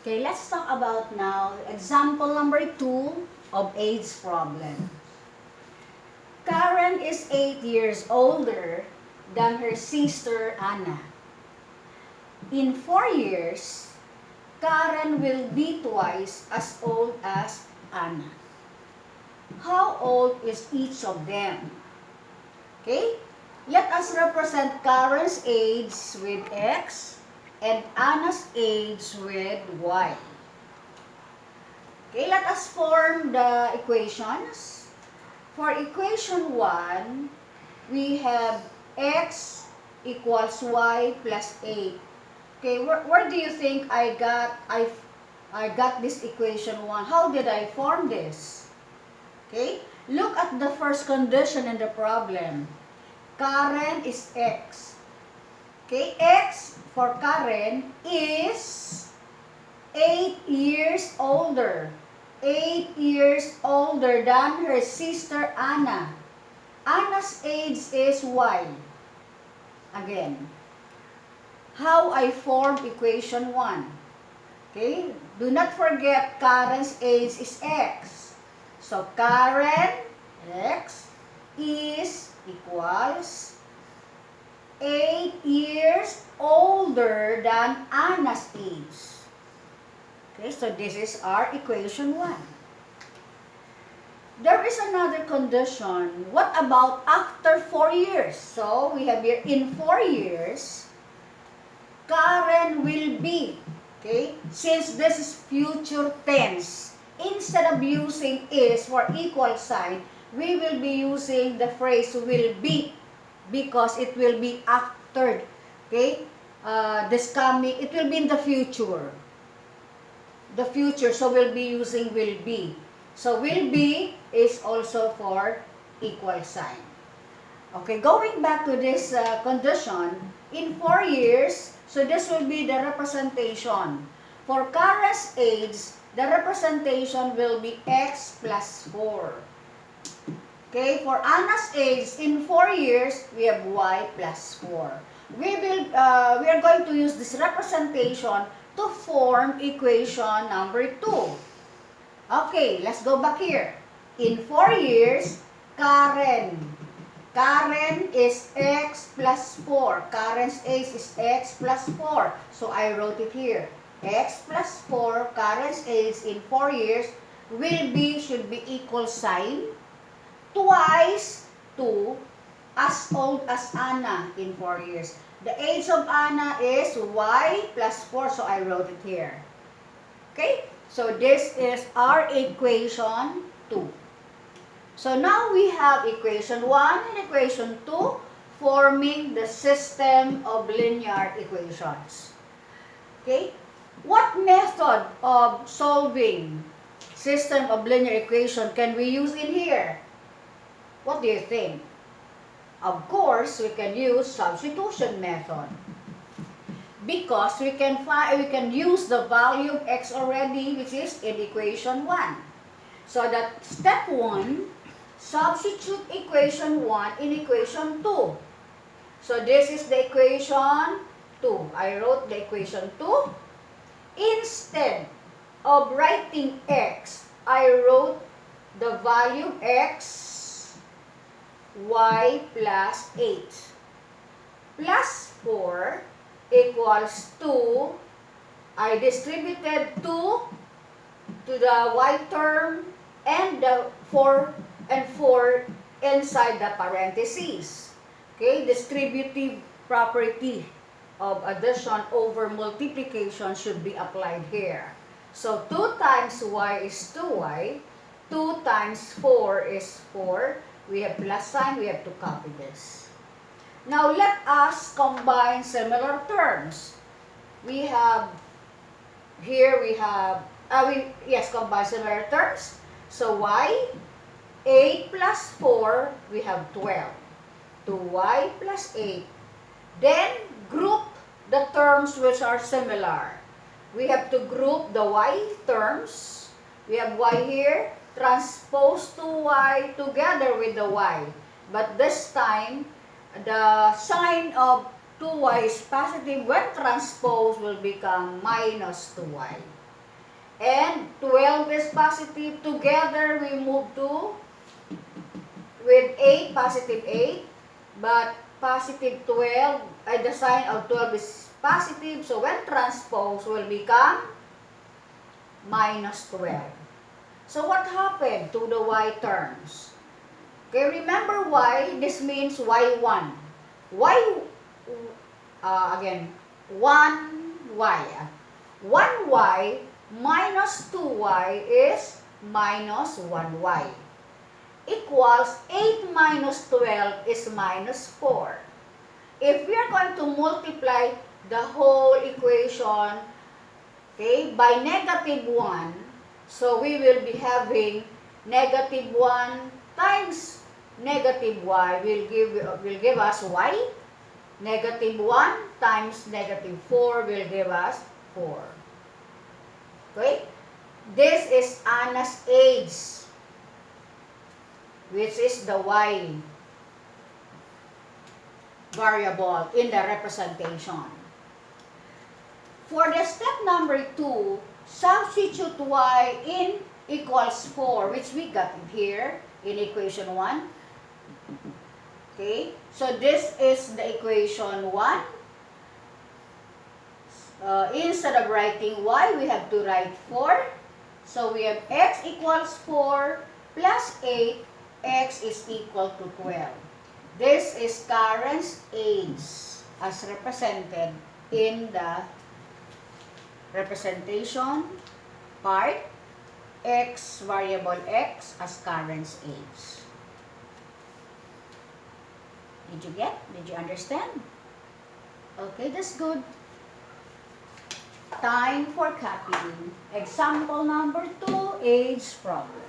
Okay, let's talk about now example number 2 of age problem. Karen is 8 years older than her sister Anna. In 4 years, Karen will be twice as old as Anna. How old is each of them? Okay, let us represent Karen's age with X and Anna's age with Y. Okay, let us form the equations. For equation 1, we have X equals Y plus 8. Okay, where do you think I got this equation 1? How did I form this? Okay, look at the first condition in the problem. Karen is X. Okay, X for Karen is 8 years older. 8 years older than her sister Anna. Anna's age is Y. Again, how I form equation 1. Okay, do not forget Karen's age is X. So, Karen X is equals 8 years older than Anna's age. Okay, so this is our equation 1. There is another condition. What about after 4 years? So, we have here in 4 years, Karen will be, okay, since this is future tense, instead of using is for equal sign, we will be using the phrase will be because it will be after, okay, this coming, it will be in the future. The future, so we'll be using will be. So will be is also for equal sign. Okay, going back to this condition, in 4 years, so this will be the representation. For Kara's age, the representation will be X plus 4. Okay, for Anna's age, in 4 years, we have Y plus 4. We are going to use this representation to form equation number 2. Okay, let's go back here. In 4 years, Karen is X plus 4. Karen's age is X plus 4. So I wrote it here. X plus 4, Karen's age in 4 years should be equal sign twice to as old as Anna in 4 years. The age of Anna is Y plus 4, so I wrote it here. Okay? So this is our equation 2. So now we have equation 1 and equation 2 forming the system of linear equations. Okay? What method of solving system of linear equation can we use in here? What do you think? Of course, we can use substitution method. Because we can use the value of x already, which is in equation 1. So that step 1, substitute equation 1 in equation 2. So this is the equation 2. I wrote the equation 2. Instead of writing x, I wrote the value x, y plus 8. Plus 4 equals 2. I distributed 2 to the y term and the 4 inside the parentheses. Okay, distributive property of addition over multiplication should be applied here. So 2 times y is 2y, 2 times 4 is 4. We have plus sign, we have to copy this. Now let us combine similar terms. We have combine similar terms. So y, 8 plus 4, we have 12. 2y plus 8. Then group the terms which are similar. We have to group the y terms. We have y here, transpose 2y together with the y. But this time, the sign of 2y is positive. When transposed, will become minus 2y. and 12 is positive. Together, we move to with 8, positive 8, but positive 12, the sign of 12 is positive, so when transposed, will become minus 12. So what happened to the y terms? Okay, remember y, this means y1. Again, 1y. 1y minus 2y is minus 1y. Equals 8 minus 12 is minus 4. If we are going to multiply the whole equation, okay, by negative 1, so we will be having negative 1 times negative y will give us y. Negative 1 times negative 4 will give us 4. Okay? This is Anna's age, which is the y variable in the representation. For the step number 2, substitute y in equals 4, which we got here in equation 1. Okay, so this is the equation 1. Instead of writing y, we have to write 4. So we have x equals 4 plus 8, x is equal to 12. This is Karen's age as represented in the representation part, x variable x as Karen's age. Did you get? Did you understand? Okay, that's good. Time for copying. Example number 2, age problem.